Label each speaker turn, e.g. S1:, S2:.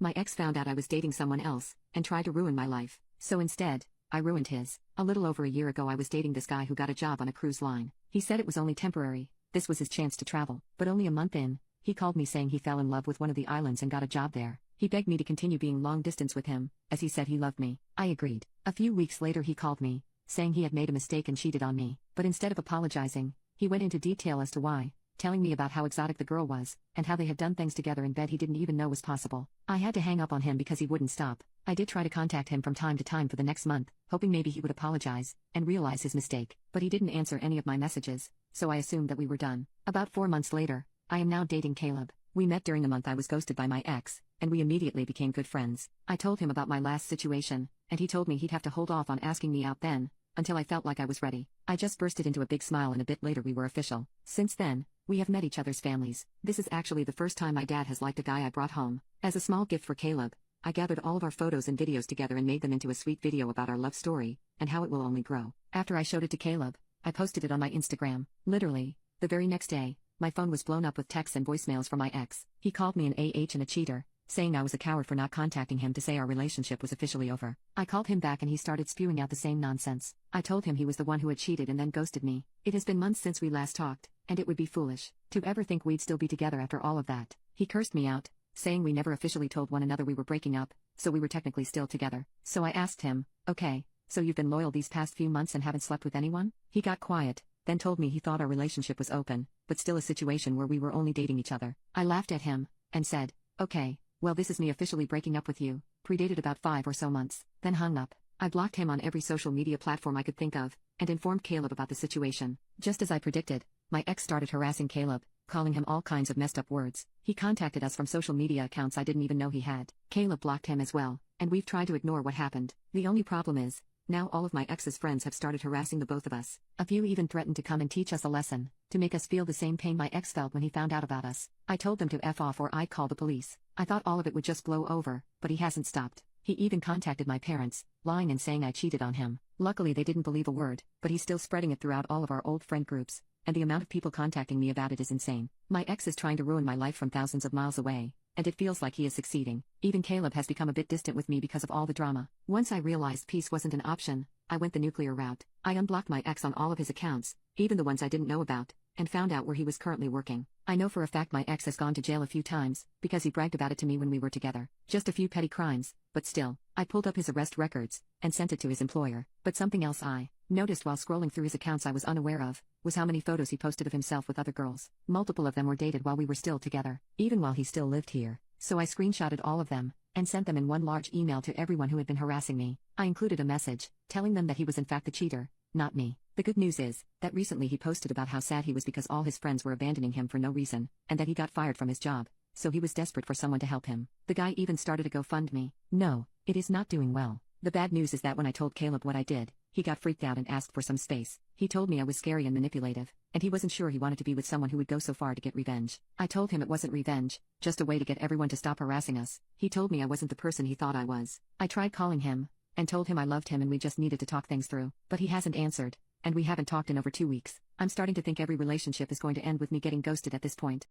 S1: My ex found out I was dating someone else, and tried to ruin my life. So instead, I ruined his. A little over a year ago I was dating this guy who got a job on a cruise line. He said it was only temporary, this was his chance to travel. But only a month in, he called me saying he fell in love with one of the islands and got a job there. He begged me to continue being long distance with him, as he said he loved me. I agreed. A few weeks later he called me, saying he had made a mistake and cheated on me. But instead of apologizing, he went into detail as to why, telling me about how exotic the girl was, and how they had done things together in bed he didn't even know was possible. I had to hang up on him because he wouldn't stop. I did try to contact him from time to time for the next month, hoping maybe he would apologize, and realize his mistake, but he didn't answer any of my messages, so I assumed that we were done. About 4 months later, I am now dating Caleb. We met during the month I was ghosted by my ex, and we immediately became good friends. I told him about my last situation, and he told me he'd have to hold off on asking me out then, until I felt like I was ready. I just bursted into a big smile and a bit later we were official. Since then, we have met each other's families. This is actually the first time my dad has liked a guy I brought home. As a small gift for Caleb, I gathered all of our photos and videos together and made them into a sweet video about our love story, and how it will only grow. After I showed it to Caleb, I posted it on my Instagram. Literally, the very next day, my phone was blown up with texts and voicemails from my ex. He called me an AH and a cheater, saying I was a coward for not contacting him to say our relationship was officially over. I called him back and he started spewing out the same nonsense. I told him he was the one who had cheated and then ghosted me. It has been months since we last talked, and it would be foolish to ever think we'd still be together after all of that. He cursed me out, saying we never officially told one another we were breaking up, so we were technically still together. So I asked him, okay, so you've been loyal these past few months and haven't slept with anyone? He got quiet, then told me he thought our relationship was open, but still a situation where we were only dating each other. I laughed at him, and said, okay, well this is me officially breaking up with you. Predated about 5 or so months, then hung up. I blocked him on every social media platform I could think of, and informed Caleb about the situation. Just as I predicted, my ex started harassing Caleb, calling him all kinds of messed up words. He contacted us from social media accounts I didn't even know he had. Caleb blocked him as well, and we've tried to ignore what happened. The only problem is, now all of my ex's friends have started harassing the both of us. A few even threatened to come and teach us a lesson, to make us feel the same pain my ex felt when he found out about us. I told them to F off or I'd call the police. I thought all of it would just blow over, but he hasn't stopped. He even contacted my parents, lying and saying I cheated on him. Luckily they didn't believe a word, but he's still spreading it throughout all of our old friend groups, and the amount of people contacting me about it is insane. My ex is trying to ruin my life from thousands of miles away, and it feels like he is succeeding. Even Caleb has become a bit distant with me because of all the drama. Once I realized peace wasn't an option, I went the nuclear route. I unblocked my ex on all of his accounts, even the ones I didn't know about, and found out where he was currently working. I know for a fact my ex has gone to jail a few times, because he bragged about it to me when we were together. Just a few petty crimes, but still. I pulled up his arrest records, and sent it to his employer. But something else I noticed while scrolling through his accounts I was unaware of, was how many photos he posted of himself with other girls. Multiple of them were dated while we were still together, even while he still lived here. So I screenshotted all of them, and sent them in one large email to everyone who had been harassing me. I included a message, telling them that he was in fact the cheater, not me. The good news is, that recently he posted about how sad he was because all his friends were abandoning him for no reason, and that he got fired from his job, so he was desperate for someone to help him. The guy even started a GoFundMe. No, it is not doing well. The bad news is that when I told Caleb what I did, he got freaked out and asked for some space. He told me I was scary and manipulative, and he wasn't sure he wanted to be with someone who would go so far to get revenge. I told him it wasn't revenge, just a way to get everyone to stop harassing us. He told me I wasn't the person he thought I was. I tried calling him, and told him I loved him and we just needed to talk things through, but he hasn't answered, and we haven't talked in over 2 weeks. I'm starting to think every relationship is going to end with me getting ghosted at this point.